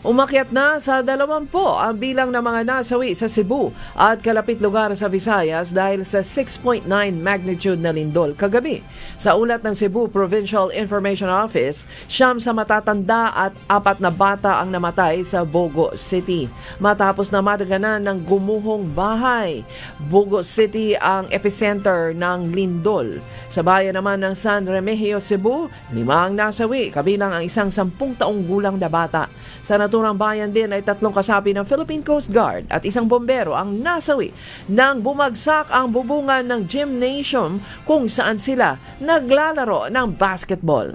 Umakyat na sa 20 ang bilang ng mga nasawi sa Cebu at kalapit lugar sa Visayas dahil sa 6.9 magnitude na lindol kagabi. Sa ulat ng Cebu Provincial Information Office, 9 sa matatanda at 4 na bata ang namatay sa Bogo City matapos na madaganan ng gumuhong bahay. Bogo City ang epicenter ng lindol. Sa bayan naman ng San Remigio, Cebu, 5 ang nasawi, kabilang ang isang 10 taong gulang na bata. Sa naturang bayan din ay 3 kasapi ng Philippine Coast Guard at isang bombero ang nasawi nang bumagsak ang bubungan ng gymnasium kung saan sila naglalaro ng basketball.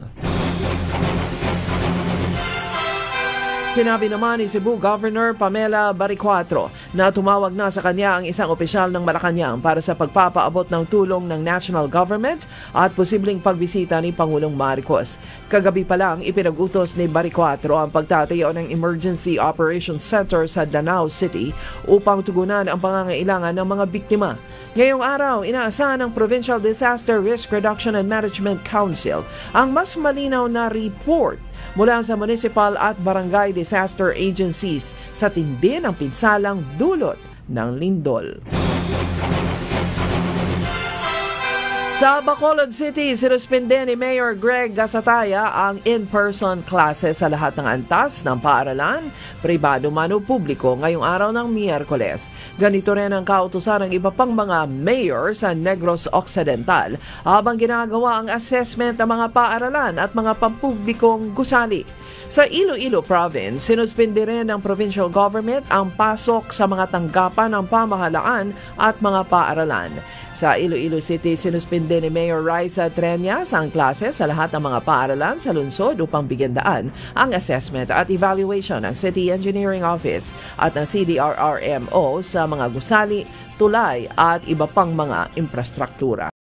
Sinabi naman ni Cebu Governor Pamela Baricuatro na tumawag na sa kanya ang isang opisyal ng Malacanang para sa pagpapaabot ng tulong ng national government at posibleng pagbisita ni Pangulong Marcos. Kagabi pa lang ipinag-utos ni Baricuatro ang pagtatayo ng Emergency Operations Center sa Danao City upang tugunan ang pangangailangan ng mga biktima. Ngayong araw, inaasahan ng Provincial Disaster Risk Reduction and Management Council ang mas malinaw na report mula sa municipal at barangay disaster agencies sa tindi ng pinsalang dulot ng lindol. Sa Bacolod City, sinuspinde ni Mayor Greg Gasataya ang in-person classes sa lahat ng antas ng paaralan, pribado man o publiko ngayong araw ng Miyerkules. Ganito rin ang kautusan ng iba pang mga mayor sa Negros Occidental habang ginagawa ang assessment ng mga paaralan at mga pampublikong gusali. Sa Iloilo Province, sinuspinde rin ng provincial government ang pasok sa mga tanggapan ng pamahalaan at mga paaralan. Sa Iloilo City, sinuspinde ni Mayor Raisa Treñas ang klase sa lahat ng mga paaralan sa lungsod upang bigyan daan ang assessment at evaluation ng City Engineering Office at ng CDRRMO sa mga gusali, tulay at iba pang mga infrastruktura.